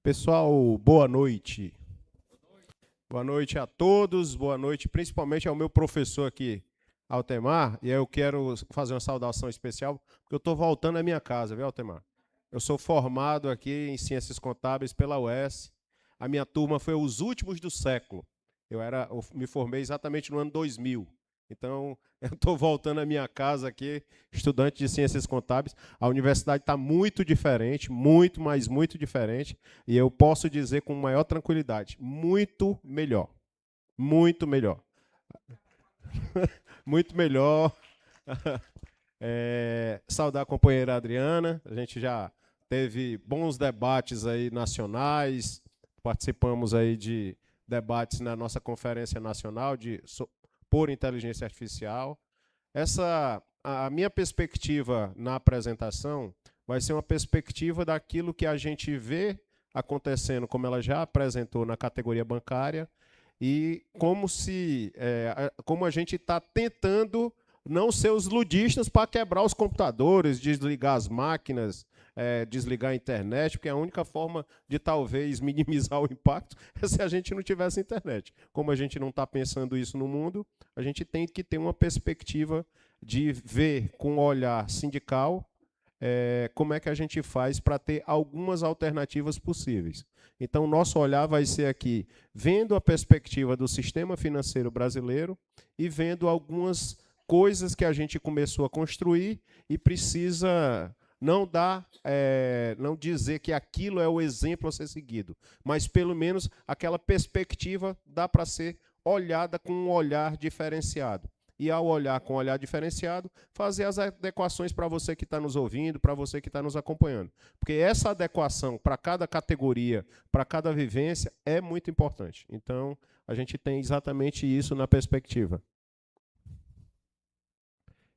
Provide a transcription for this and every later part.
Pessoal, boa noite. Boa noite a todos, boa noite principalmente ao meu professor aqui, Altemar, e eu quero fazer uma saudação especial, porque eu estou voltando à minha casa, viu, Altemar? Eu sou formado aqui em Ciências Contábeis pela UES, a minha turma foi os últimos do século, eu me formei exatamente no ano 2000, então eu estou voltando à minha casa aqui, estudante de Ciências Contábeis, a universidade está muito diferente, muito, mas muito diferente, e eu posso dizer com maior tranquilidade, muito melhor. Muito melhor. Muito melhor. Saudar a companheira Adriana. A gente já teve bons debates aí nacionais. Participamos aí de debates na nossa conferência nacional por inteligência artificial. A minha perspectiva na apresentação vai ser uma perspectiva daquilo que a gente vê acontecendo, como ela já apresentou na categoria bancária, e como a gente está tentando não ser os ludistas para quebrar os computadores, desligar as máquinas, desligar a internet, porque a única forma de talvez minimizar o impacto é se a gente não tivesse internet. Como a gente não está pensando isso no mundo, a gente tem que ter uma perspectiva de ver com um olhar sindical como é que a gente faz para ter algumas alternativas possíveis. Então, nosso olhar vai ser aqui, vendo a perspectiva do sistema financeiro brasileiro e vendo algumas coisas que a gente começou a construir e precisa não dizer que aquilo é o exemplo a ser seguido, mas, pelo menos, aquela perspectiva dá para ser olhada com um olhar diferenciado. E, ao olhar com um olhar diferenciado, fazer as adequações para você que está nos ouvindo, para você que está nos acompanhando. Porque essa adequação para cada categoria, para cada vivência, é muito importante. Então, a gente tem exatamente isso na perspectiva.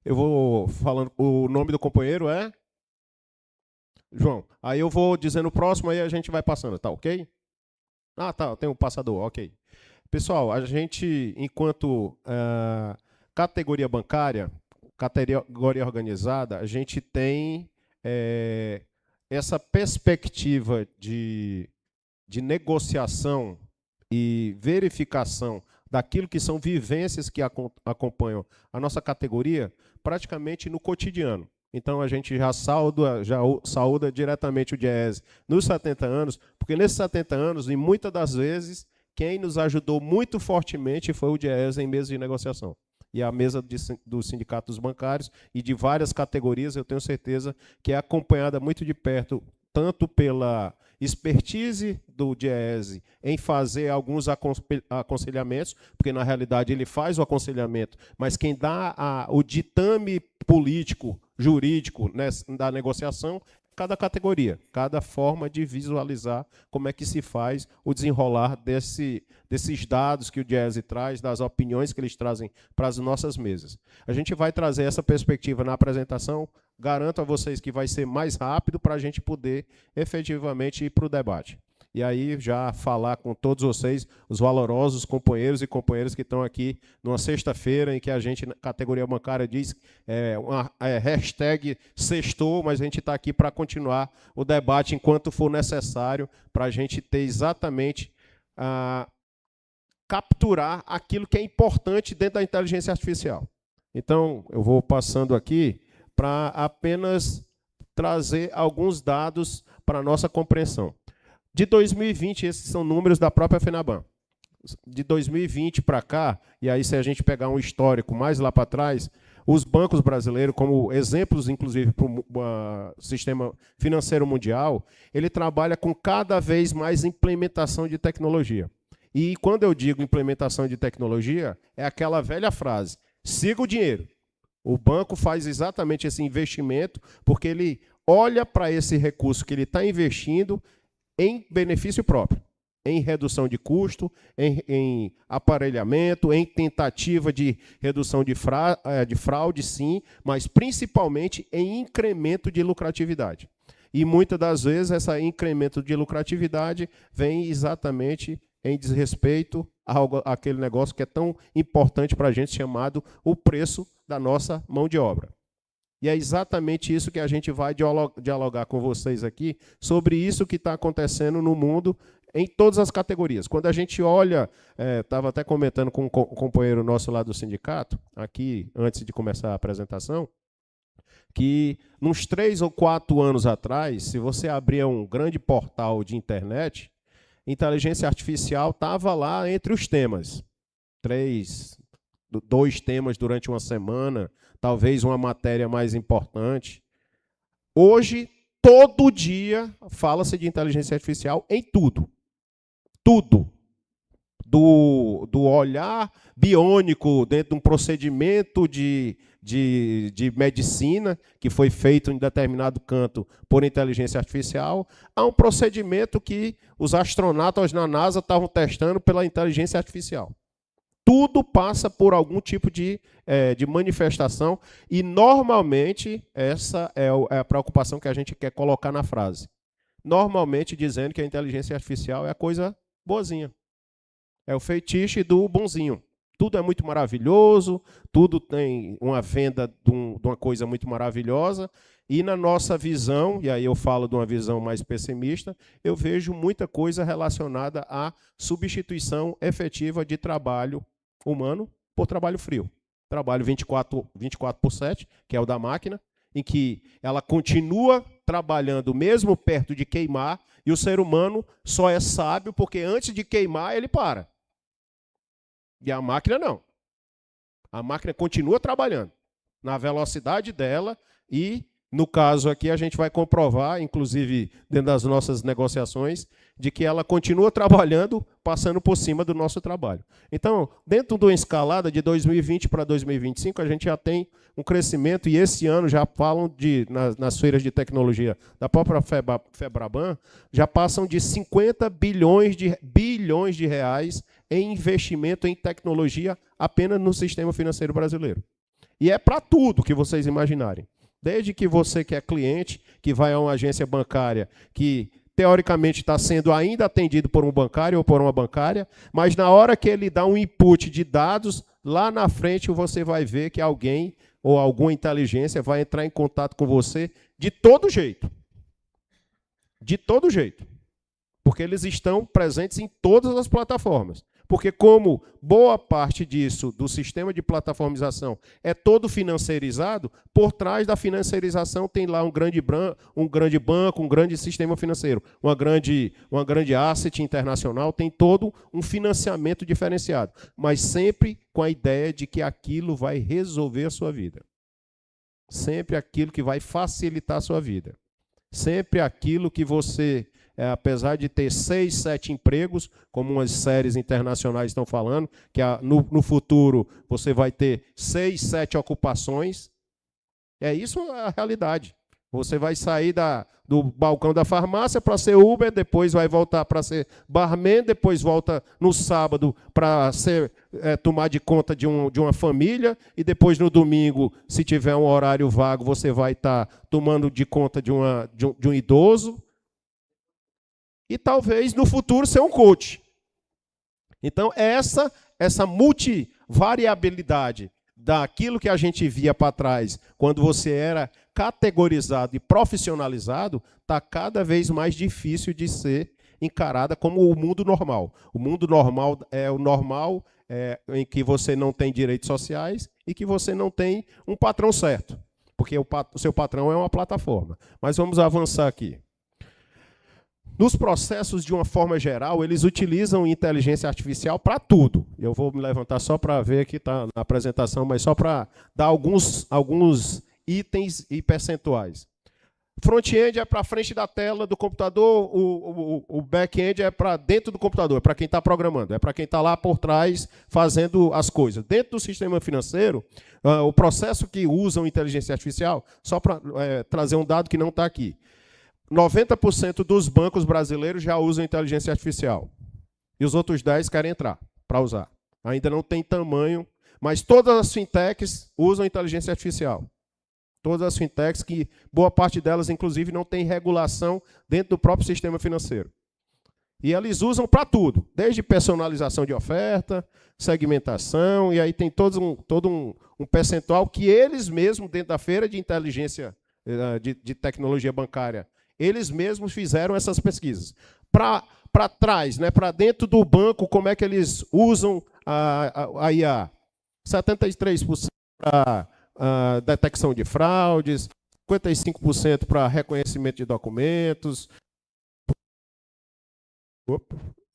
Eu vou falando, o nome do companheiro é? João. Aí eu vou dizendo o próximo, aí a gente vai passando, tá ok? Ah, tá, tem um passador, ok. Pessoal, a gente, enquanto categoria bancária, categoria organizada, a gente tem essa perspectiva de negociação e verificação daquilo que são vivências que acompanham a nossa categoria praticamente no cotidiano. Então, a gente já saúda diretamente o Diese nos 70 anos, porque nesses 70 anos, e muitas das vezes, quem nos ajudou muito fortemente foi o Diese em mesa de negociação. E a mesa dos sindicatos bancários e de várias categorias, eu tenho certeza que é acompanhada muito de perto, tanto pela expertise do Diese em fazer alguns aconselhamentos, porque, na realidade, ele faz o aconselhamento, mas quem dá o ditame político, jurídico, né, da negociação, cada categoria, cada forma de visualizar como é que se faz o desenrolar desses dados que o Diese traz, das opiniões que eles trazem para as nossas mesas. A gente vai trazer essa perspectiva na apresentação, garanto a vocês que vai ser mais rápido para a gente poder efetivamente ir para o debate. E aí já falar com todos vocês, os valorosos companheiros e companheiras que estão aqui numa sexta-feira em que a gente, na categoria bancária, diz hashtag sextou, mas a gente está aqui para continuar o debate enquanto for necessário para a gente ter exatamente capturar aquilo que é importante dentro da inteligência artificial. Então, eu vou passando aqui para apenas trazer alguns dados para a nossa compreensão. De 2020, esses são números da própria FENABAN. De 2020 para cá, e aí se a gente pegar um histórico mais lá para trás, os bancos brasileiros, como exemplos, inclusive, para o sistema financeiro mundial, ele trabalha com cada vez mais implementação de tecnologia. E quando eu digo implementação de tecnologia, é aquela velha frase, siga o dinheiro. O banco faz exatamente esse investimento porque ele olha para esse recurso que ele está investindo em benefício próprio, em redução de custo, em aparelhamento, em tentativa de redução de fraude, sim, mas principalmente em incremento de lucratividade. E muitas das vezes esse incremento de lucratividade vem exatamente em desrespeito àquele negócio que é tão importante para a gente, chamado o preço da nossa mão de obra. E é exatamente isso que a gente vai dialogar com vocês aqui, sobre isso que está acontecendo no mundo em todas as categorias. Quando a gente olha, estava até comentando com um companheiro nosso lá do sindicato, aqui, antes de começar a apresentação, que uns 3 ou 4 anos atrás, se você abria um grande portal de internet, inteligência artificial estava lá entre os temas. 2 temas durante uma semana, talvez uma matéria mais importante. Hoje, todo dia, fala-se de inteligência artificial em tudo. Tudo. Do olhar biônico dentro de um procedimento de medicina que foi feito em determinado canto por inteligência artificial, a um procedimento que os astronautas na NASA estavam testando pela inteligência artificial. Tudo passa por algum tipo de manifestação e, normalmente, essa é a preocupação que a gente quer colocar na frase. Normalmente dizendo que a inteligência artificial é a coisa boazinha. É o feitiço do bonzinho. Tudo é muito maravilhoso, tudo tem uma venda de uma coisa muito maravilhosa, e na nossa visão, e aí eu falo de uma visão mais pessimista, eu vejo muita coisa relacionada à substituição efetiva de trabalho humano por trabalho frio. Trabalho 24/7, que é o da máquina, em que ela continua trabalhando mesmo perto de queimar, e o ser humano só é sábio porque antes de queimar ele para. E a máquina não. A máquina continua trabalhando na velocidade dela e, no caso aqui, a gente vai comprovar, inclusive dentro das nossas negociações, de que ela continua trabalhando, passando por cima do nosso trabalho. Então, dentro de uma escalada de 2020 para 2025, a gente já tem um crescimento, e esse ano já falam nas feiras de tecnologia da própria Febraban, já passam de 50 bilhões de reais em investimento em tecnologia apenas no sistema financeiro brasileiro. E é para tudo que vocês imaginarem. Desde que você que é cliente, que vai a uma agência bancária, que teoricamente está sendo ainda atendido por um bancário ou por uma bancária, mas na hora que ele dá um input de dados, lá na frente você vai ver que alguém ou alguma inteligência vai entrar em contato com você de todo jeito. De todo jeito. Porque eles estão presentes em todas as plataformas. Porque como boa parte disso, do sistema de plataformização, é todo financeirizado, por trás da financiarização tem lá um grande banco, um grande sistema financeiro, uma grande asset internacional, tem todo um financiamento diferenciado, mas sempre com a ideia de que aquilo vai resolver a sua vida. Sempre aquilo que vai facilitar a sua vida. Sempre aquilo que você... apesar de ter 6, 7 empregos, como umas séries internacionais estão falando, que no futuro você vai ter 6, 7 ocupações, é isso a realidade. Você vai sair do balcão da farmácia para ser Uber, depois vai voltar para ser barman, depois volta no sábado para tomar de conta de uma família, e depois no domingo, se tiver um horário vago, você vai estar tomando de conta de um idoso, e talvez no futuro ser um coach. Então, essa multivariabilidade daquilo que a gente via para trás, quando você era categorizado e profissionalizado, está cada vez mais difícil de ser encarada como o mundo normal. O mundo normal é o normal em que você não tem direitos sociais e que você não tem um patrão certo, porque o seu patrão é uma plataforma. Mas vamos avançar aqui. Nos processos, de uma forma geral, eles utilizam inteligência artificial para tudo. Eu vou me levantar só para ver aqui, está na apresentação, mas só para dar alguns itens e percentuais. Front-end é para frente da tela do computador, o back-end é para dentro do computador, é para quem está programando, é para quem está lá por trás fazendo as coisas. Dentro do sistema financeiro, o processo que usam inteligência artificial, só para trazer um dado que não está aqui, 90% dos bancos brasileiros já usam inteligência artificial. E os outros 10% querem entrar para usar. Ainda não tem tamanho, mas todas as fintechs usam inteligência artificial. Todas as fintechs, que boa parte delas, inclusive, não tem regulação dentro do próprio sistema financeiro. E eles usam para tudo, desde personalização de oferta, segmentação, e aí tem todo um percentual que eles mesmos, dentro da feira de inteligência de tecnologia bancária, eles mesmos fizeram essas pesquisas. Para trás, né, para dentro do banco, como é que eles usam a IA? 73% para detecção de fraudes, 55% para reconhecimento de documentos,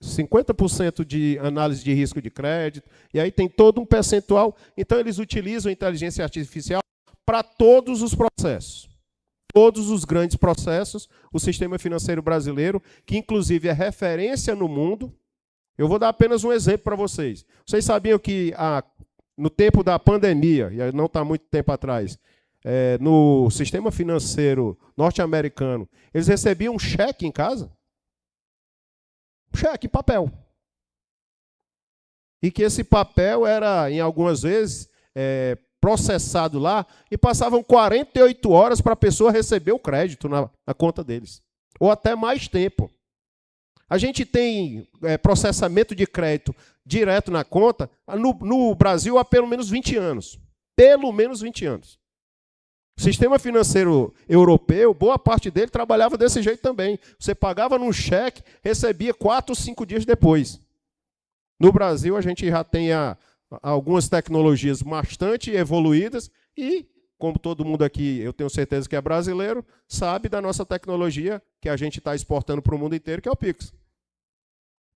50% de análise de risco de crédito, e aí tem todo um percentual. Então, eles utilizam a inteligência artificial para todos os processos. Todos os grandes processos, o sistema financeiro brasileiro, que inclusive é referência no mundo. Eu vou dar apenas um exemplo para vocês. Vocês sabiam que no tempo da pandemia, e não está muito tempo atrás, no sistema financeiro norte-americano, eles recebiam um cheque em casa? Cheque, papel. E que esse papel era, em algumas vezes, processado lá e passavam 48 horas para a pessoa receber o crédito na conta deles. Ou até mais tempo. A gente tem processamento de crédito direto na conta no Brasil há pelo menos 20 anos. Pelo menos 20 anos. O sistema financeiro europeu, boa parte dele trabalhava desse jeito também. Você pagava num cheque, recebia 4 ou 5 dias depois. No Brasil, a gente já tem algumas tecnologias bastante evoluídas e, como todo mundo aqui, eu tenho certeza que é brasileiro, sabe da nossa tecnologia que a gente está exportando para o mundo inteiro, que é o Pix.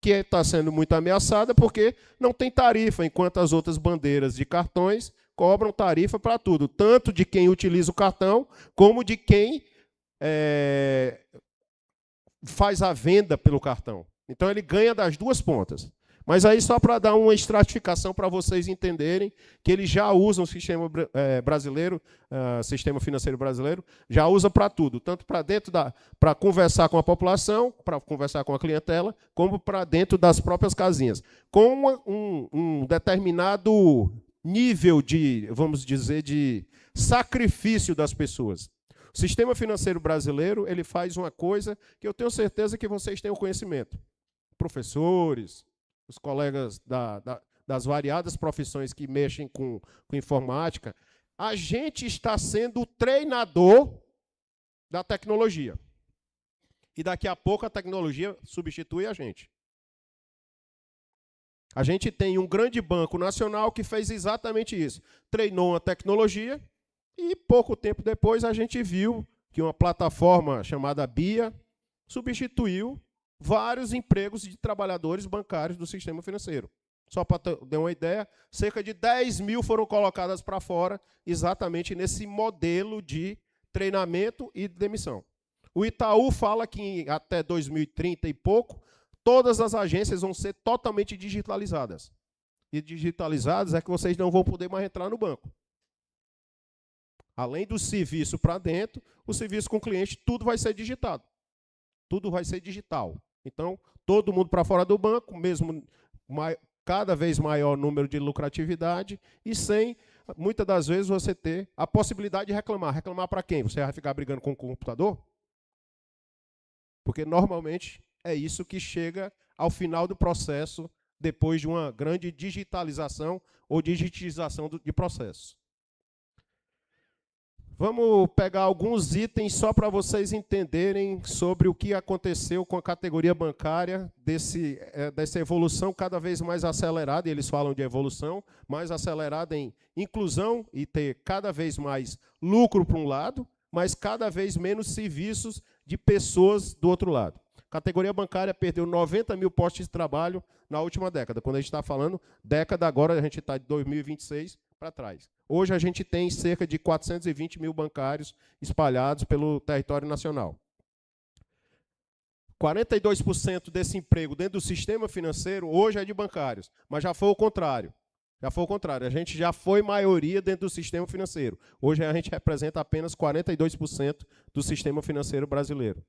Que está sendo muito ameaçada porque não tem tarifa, enquanto as outras bandeiras de cartões cobram tarifa para tudo, tanto de quem utiliza o cartão, como de quem faz a venda pelo cartão. Então, ele ganha das duas pontas. Mas aí, só para dar uma estratificação para vocês entenderem que eles já usam o sistema brasileiro, sistema financeiro brasileiro, já usa para tudo, tanto para dentro para conversar com a população, para conversar com a clientela, como para dentro das próprias casinhas. Com um determinado nível de, vamos dizer, de sacrifício das pessoas. O sistema financeiro brasileiro, ele faz uma coisa que eu tenho certeza que vocês têm o conhecimento. Professores, os colegas das variadas profissões que mexem com informática, a gente está sendo o treinador da tecnologia. E daqui a pouco a tecnologia substitui a gente. A gente tem um grande banco nacional que fez exatamente isso. Treinou uma tecnologia e pouco tempo depois a gente viu que uma plataforma chamada BIA substituiu vários empregos de trabalhadores bancários do sistema financeiro. Só para ter uma ideia, cerca de 10 mil foram colocadas para fora exatamente nesse modelo de treinamento e demissão. O Itaú fala que até 2030 e pouco, todas as agências vão ser totalmente digitalizadas. E digitalizadas é que vocês não vão poder mais entrar no banco. Além do serviço para dentro, o serviço com o cliente, tudo vai ser digitado. Tudo vai ser digital. Então, todo mundo para fora do banco, mesmo cada vez maior número de lucratividade e sem, muitas das vezes, você ter a possibilidade de reclamar. Reclamar para quem? Você vai ficar brigando com o computador? Porque, normalmente, é isso que chega ao final do processo, depois de uma grande digitalização ou digitização de processos. Vamos pegar alguns itens só para vocês entenderem sobre o que aconteceu com a categoria bancária, dessa evolução cada vez mais acelerada, e eles falam de evolução, mais acelerada em inclusão e ter cada vez mais lucro para um lado, mas cada vez menos serviços de pessoas do outro lado. A categoria bancária perdeu 90 mil postos de trabalho na última década. Quando a gente está falando década, agora a gente está de 2026 para trás. Hoje a gente tem cerca de 420 mil bancários espalhados pelo território nacional. 42% desse emprego dentro do sistema financeiro hoje é de bancários, mas já foi o contrário. Já foi o contrário. A gente já foi maioria dentro do sistema financeiro. Hoje a gente representa apenas 42% do sistema financeiro brasileiro.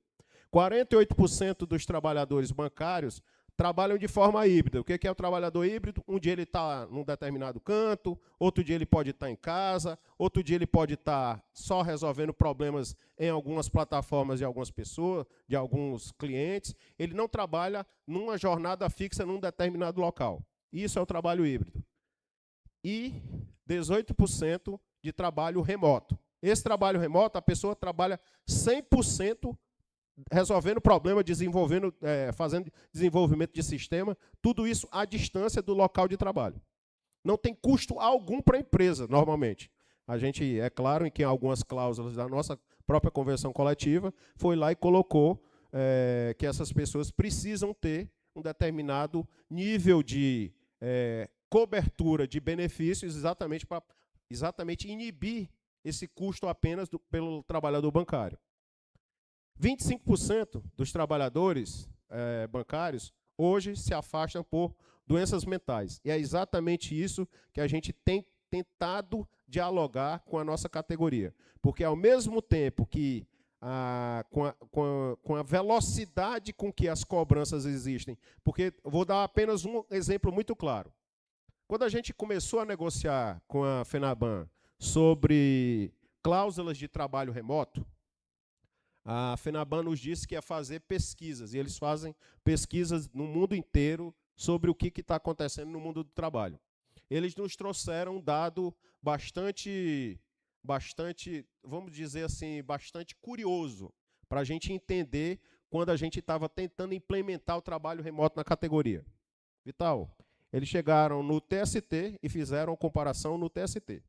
48% dos trabalhadores bancários trabalham de forma híbrida. O que é o trabalhador híbrido? Um dia ele está num determinado canto, outro dia ele pode estar em casa, outro dia ele pode estar só resolvendo problemas em algumas plataformas de algumas pessoas, de alguns clientes. Ele não trabalha numa jornada fixa num determinado local. Isso é o trabalho híbrido. E 18% de trabalho remoto. Esse trabalho remoto, a pessoa trabalha 100% resolvendo problema, fazendo desenvolvimento de sistema, tudo isso à distância do local de trabalho. Não tem custo algum para a empresa, normalmente. A gente, é claro, em que algumas cláusulas da nossa própria convenção coletiva, foi lá e colocou que essas pessoas precisam ter um determinado nível de cobertura de benefícios exatamente para inibir esse custo apenas pelo trabalhador bancário. 25% dos trabalhadores bancários hoje se afastam por doenças mentais. E é exatamente isso que a gente tem tentado dialogar com a nossa categoria. Porque, ao mesmo tempo que, com a velocidade com que as cobranças existem, porque vou dar apenas um exemplo muito claro. Quando a gente começou a negociar com a FENABAN sobre cláusulas de trabalho remoto, a FENABAN nos disse que ia fazer pesquisas, e eles fazem pesquisas no mundo inteiro sobre o que está acontecendo no mundo do trabalho. Eles nos trouxeram um dado bastante, vamos dizer assim, bastante curioso, para a gente entender quando a gente estava tentando implementar o trabalho remoto na categoria. Vital, eles chegaram no TST e fizeram comparação no TST.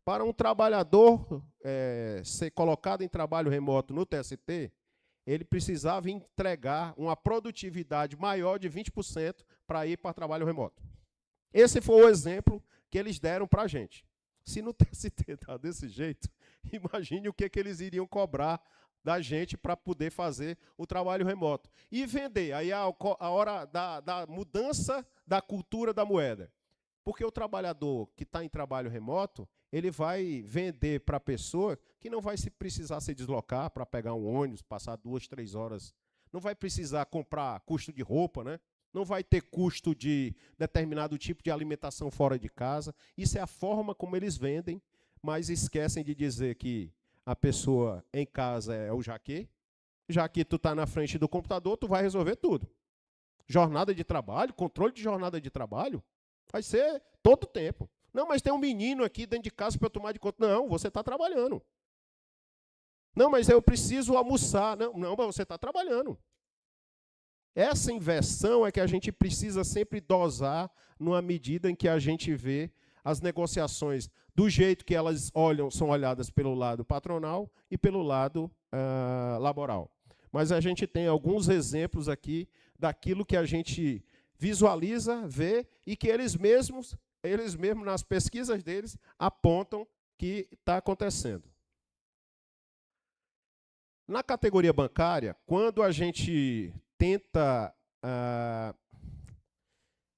Para um trabalhador ser colocado em trabalho remoto no TST, ele precisava entregar uma produtividade maior de 20% para ir para trabalho remoto. Esse foi o exemplo que eles deram para a gente. Se no TST está desse jeito, imagine o que eles iriam cobrar da gente para poder fazer o trabalho remoto. E vender, aí a hora da mudança da cultura da moeda. Porque o trabalhador que está em trabalho remoto, ele vai vender para a pessoa que não vai precisar se deslocar para pegar um ônibus, passar 2, 3 horas. Não vai precisar comprar custo de roupa, né? Não vai ter custo de determinado tipo de alimentação fora de casa. Isso é a forma como eles vendem, mas esquecem de dizer que a pessoa em casa é o jaquê. Já que tu está na frente do computador, tu vai resolver tudo. Jornada de trabalho, controle de jornada de trabalho, vai ser todo o tempo. Não, mas tem um menino aqui dentro de casa para eu tomar de conta. Não, você está trabalhando. Não, mas eu preciso almoçar. Não, mas você está trabalhando. Essa inversão é que a gente precisa sempre dosar numa medida em que a gente vê as negociações do jeito que elas são olhadas pelo lado patronal e pelo lado laboral. Mas a gente tem alguns exemplos aqui daquilo que a gente visualiza, vê, e que eles mesmos, nas pesquisas deles, apontam que está acontecendo. Na categoria bancária, quando a gente tenta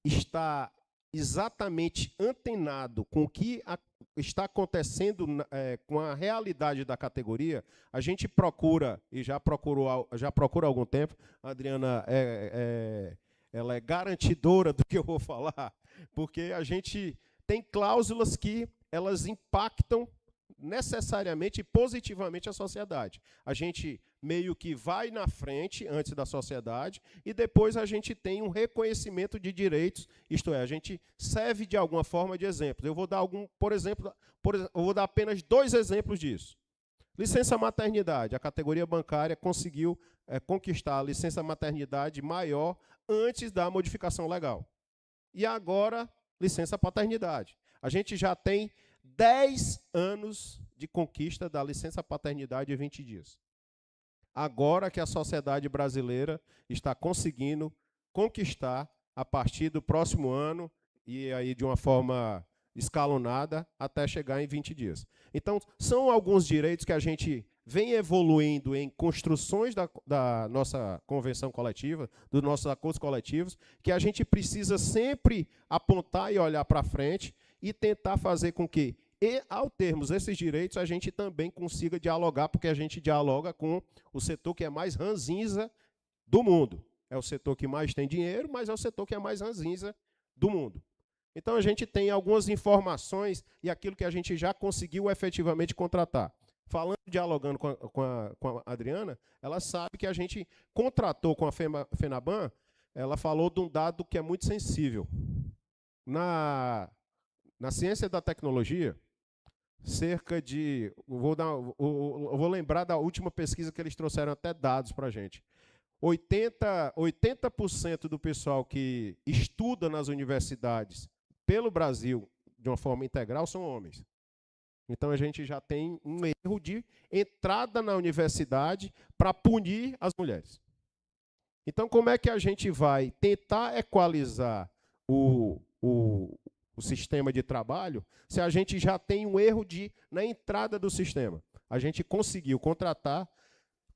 estar exatamente antenado com o que está acontecendo com a realidade da categoria, a gente procura, e já procura há algum tempo, a Adriana ela é garantidora do que eu vou falar, porque a gente tem cláusulas que elas impactam necessariamente e positivamente a sociedade. A gente meio que vai na frente antes da sociedade e depois a gente tem um reconhecimento de direitos, isto é, a gente serve de alguma forma de exemplo. Eu vou dar eu vou dar apenas 2 exemplos disso. Licença maternidade, a categoria bancária conseguiu conquistar a licença maternidade maior antes da modificação legal. E agora, licença paternidade. A gente já tem 10 anos de conquista da licença paternidade de 20 dias. Agora que a sociedade brasileira está conseguindo conquistar, a partir do próximo ano, e aí de uma forma escalonada, até chegar em 20 dias. Então, são alguns direitos que a gente vem evoluindo em construções da nossa convenção coletiva, dos nossos acordos coletivos, que a gente precisa sempre apontar e olhar para frente e tentar fazer com que, ao termos esses direitos, a gente também consiga dialogar, porque a gente dialoga com o setor que é mais ranzinza do mundo. é o setor que mais tem dinheiro, mas é o setor que é mais ranzinza do mundo. Então, a gente tem algumas informações e aquilo que a gente já conseguiu efetivamente contratar. Falando, dialogando com a Adriana, ela sabe que a gente contratou com a FENABAN, ela falou de um dado que é muito sensível. Na ciência da tecnologia, cerca de... Eu vou lembrar da última pesquisa que eles trouxeram até dados para a gente. 80% do pessoal que estuda nas universidades pelo Brasil de uma forma integral são homens. Então, a gente já tem um erro de entrada na universidade para punir as mulheres. Então, como é que a gente vai tentar equalizar o sistema de trabalho se a gente já tem um erro na entrada do sistema? A gente conseguiu contratar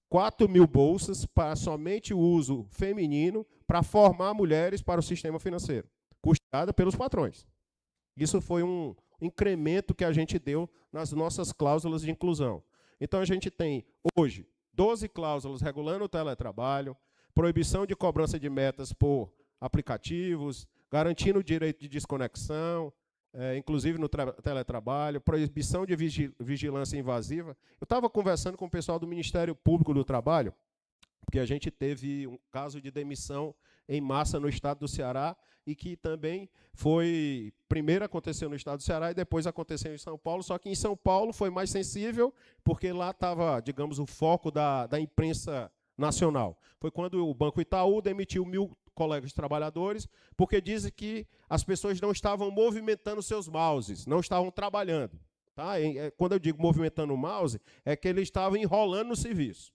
4.000 bolsas para somente o uso feminino para formar mulheres para o sistema financeiro, custeada pelos patrões. Isso foi um incremento que a gente deu nas nossas cláusulas de inclusão. Então, a gente tem, hoje, 12 cláusulas regulando o teletrabalho, proibição de cobrança de metas por aplicativos, garantindo o direito de desconexão, inclusive no teletrabalho, proibição de vigilância invasiva. Eu estava conversando com o pessoal do Ministério Público do Trabalho, porque a gente teve um caso de demissão em massa no estado do Ceará e que também foi... Primeiro aconteceu no estado do Ceará e depois aconteceu em São Paulo, só que em São Paulo foi mais sensível, porque lá estava, digamos, o foco da imprensa nacional. Foi quando o Banco Itaú demitiu 1.000 colegas trabalhadores, porque dizem que as pessoas não estavam movimentando seus mouses, não estavam trabalhando. Tá? Quando eu digo movimentando o mouse, é que eles estavam enrolando no serviço.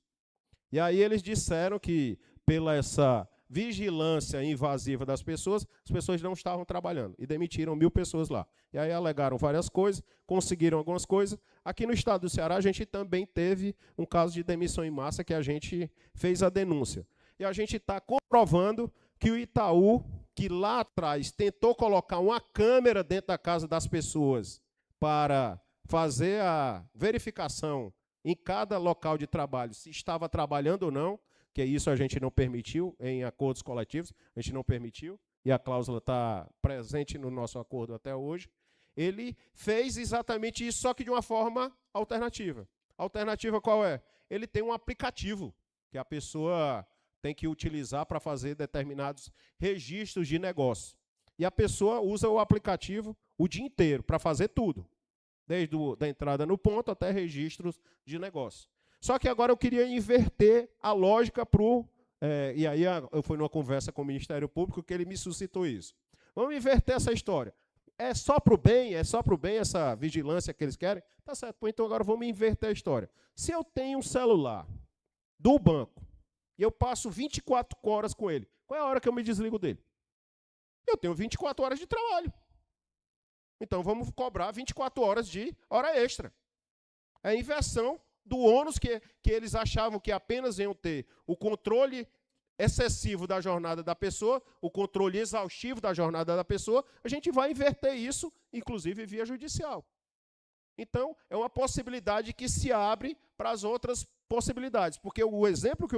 E aí eles disseram que, pela essa vigilância invasiva das pessoas, as pessoas não estavam trabalhando. E demitiram 1.000 pessoas lá. E aí alegaram várias coisas, conseguiram algumas coisas. Aqui no estado do Ceará, a gente também teve um caso de demissão em massa que a gente fez a denúncia. E a gente está comprovando que o Itaú, que lá atrás tentou colocar uma câmera dentro da casa das pessoas para fazer a verificação em cada local de trabalho, se estava trabalhando ou não, que isso a gente não permitiu em acordos coletivos, a gente não permitiu, e a cláusula está presente no nosso acordo até hoje. Ele fez exatamente isso, só que de uma forma alternativa. A alternativa qual é? Ele tem um aplicativo que a pessoa tem que utilizar para fazer determinados registros de negócio. E a pessoa usa o aplicativo o dia inteiro para fazer tudo, desde a entrada no ponto até registros de negócio. Só que agora eu queria inverter a lógica para o... e aí eu fui numa conversa com o Ministério Público que ele me suscitou isso. Vamos inverter essa história. É só para o bem essa vigilância que eles querem? Tá certo, então agora vamos inverter a história. Se eu tenho um celular do banco e eu passo 24 horas com ele, qual é a hora que eu me desligo dele? Eu tenho 24 horas de trabalho. Então vamos cobrar 24 horas de hora extra. É a inversão do ônus que eles achavam que apenas iam ter o controle excessivo da jornada da pessoa, o controle exaustivo da jornada da pessoa, a gente vai inverter isso, inclusive via judicial. Então, é uma possibilidade que se abre para as outras possibilidades, porque o exemplo que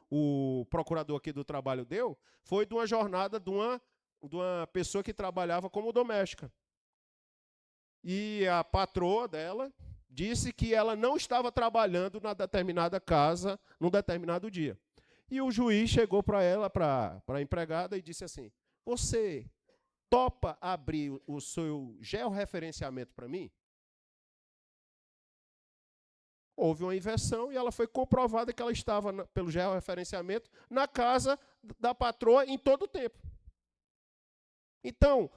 o procurador aqui do trabalho deu foi de uma jornada de uma pessoa que trabalhava como doméstica. E a patroa dela disse que ela não estava trabalhando na determinada casa, num determinado dia. E o juiz chegou para ela, para a empregada, e disse assim: você topa abrir o seu georreferenciamento para mim? Houve uma inversão e ela foi comprovada que ela estava, pelo georreferenciamento, na casa da patroa em todo o tempo. Então,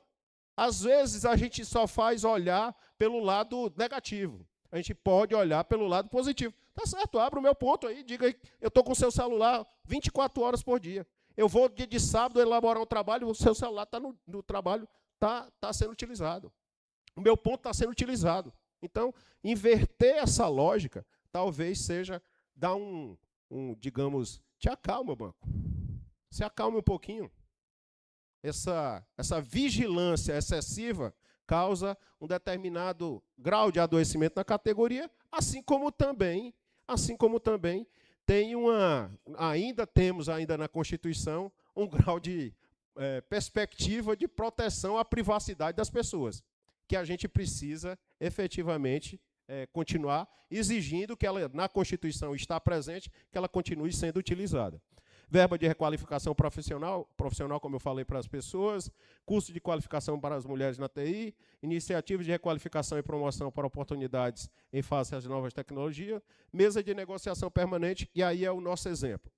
às vezes, a gente só faz olhar pelo lado negativo. A gente pode olhar pelo lado positivo. Tá certo, abra o meu ponto aí, diga aí, eu estou com o seu celular 24 horas por dia. Eu vou dia de sábado elaborar um trabalho, o seu celular está no trabalho, está sendo utilizado. O meu ponto está sendo utilizado. Então, inverter essa lógica, talvez seja dar digamos, te acalma, banco. Se acalme um pouquinho. Essa vigilância excessiva causa um determinado grau de adoecimento na categoria, assim como também ainda temos na Constituição um grau de perspectiva de proteção à privacidade das pessoas, que a gente precisa efetivamente continuar exigindo que ela, na Constituição está presente, que ela continue sendo utilizada. Verba de requalificação profissional, como eu falei para as pessoas, curso de qualificação para as mulheres na TI, iniciativas de requalificação e promoção para oportunidades em face às novas tecnologias, mesa de negociação permanente, e aí é o nosso exemplo.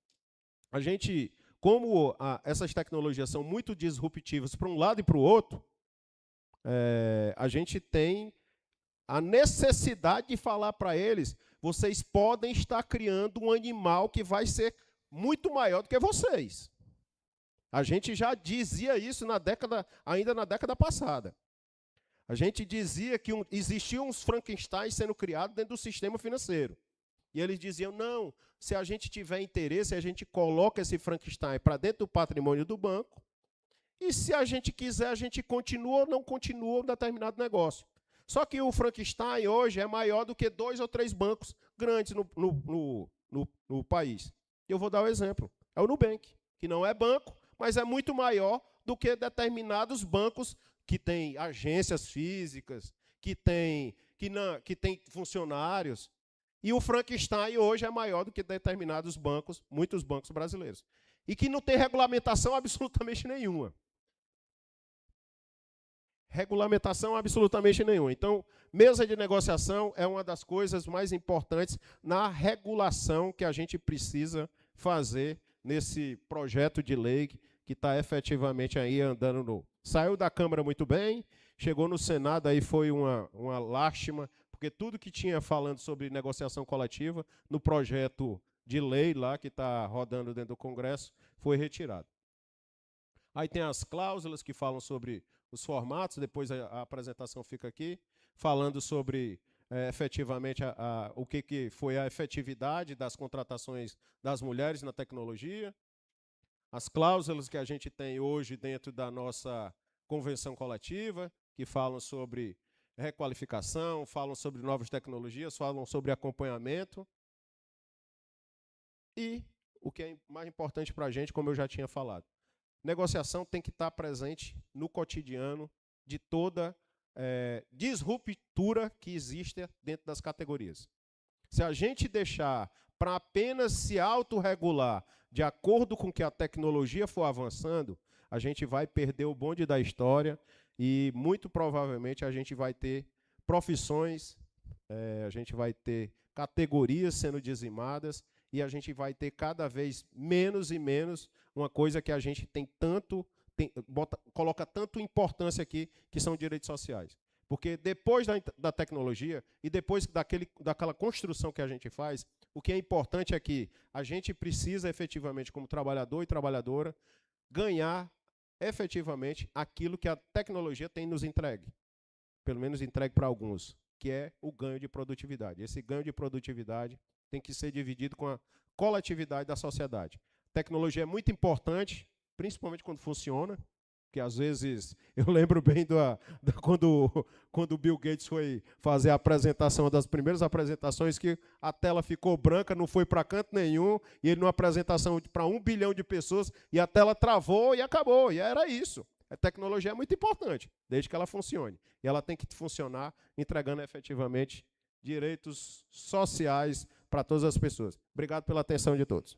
A gente, como essas tecnologias são muito disruptivas para um lado e para o outro, a gente tem a necessidade de falar para eles, vocês podem estar criando um animal que vai ser muito maior do que vocês. A gente já dizia isso ainda na década passada. A gente dizia que existiam uns Frankenstein sendo criados dentro do sistema financeiro. E eles diziam, não, se a gente tiver interesse, a gente coloca esse Frankenstein para dentro do patrimônio do banco, e se a gente quiser, a gente continua ou não continua um determinado negócio. Só que o Frankenstein hoje é maior do que 2 ou 3 bancos grandes no país. Eu vou dar o exemplo. É o Nubank, que não é banco, mas é muito maior do que determinados bancos que têm agências físicas, que têm funcionários. E o Frankenstein hoje é maior do que determinados bancos, muitos bancos brasileiros. E que não tem regulamentação absolutamente nenhuma. Regulamentação absolutamente nenhuma. Então, mesa de negociação é uma das coisas mais importantes na regulação que a gente precisa fazer nesse projeto de lei que está efetivamente aí andando Saiu da Câmara muito bem, chegou no Senado, aí foi uma lástima, porque tudo que tinha falando sobre negociação coletiva no projeto de lei lá que está rodando dentro do Congresso foi retirado. Aí tem as cláusulas que falam sobre os formatos, depois a apresentação fica aqui, falando sobre efetivamente o que foi a efetividade das contratações das mulheres na tecnologia, as cláusulas que a gente tem hoje dentro da nossa convenção coletiva, que falam sobre requalificação, falam sobre novas tecnologias, falam sobre acompanhamento. E o que é mais importante para a gente, como eu já tinha falado, negociação tem que estar presente no cotidiano de toda disruptura que existe dentro das categorias. Se a gente deixar para apenas se autorregular de acordo com que a tecnologia for avançando, a gente vai perder o bonde da história e, muito provavelmente, a gente vai ter profissões, a gente vai ter categorias sendo dizimadas e a gente vai ter cada vez menos e menos uma coisa que a gente coloca tanto importância aqui, que são direitos sociais. Porque depois da tecnologia e depois daquela construção que a gente faz, o que é importante é que a gente precisa efetivamente, como trabalhador e trabalhadora, ganhar efetivamente aquilo que a tecnologia tem nos entregue. Pelo menos entregue para alguns, que é o ganho de produtividade. Esse ganho de produtividade tem que ser dividido com a coletividade da sociedade. Tecnologia é muito importante, principalmente quando funciona, que às vezes, eu lembro bem quando o Bill Gates foi fazer a apresentação, das primeiras apresentações, que a tela ficou branca, não foi para canto nenhum, e ele numa apresentação para 1 bilhão de pessoas, e a tela travou e acabou, e era isso. A tecnologia é muito importante, desde que ela funcione. E ela tem que funcionar entregando efetivamente direitos sociais para todas as pessoas. Obrigado pela atenção de todos.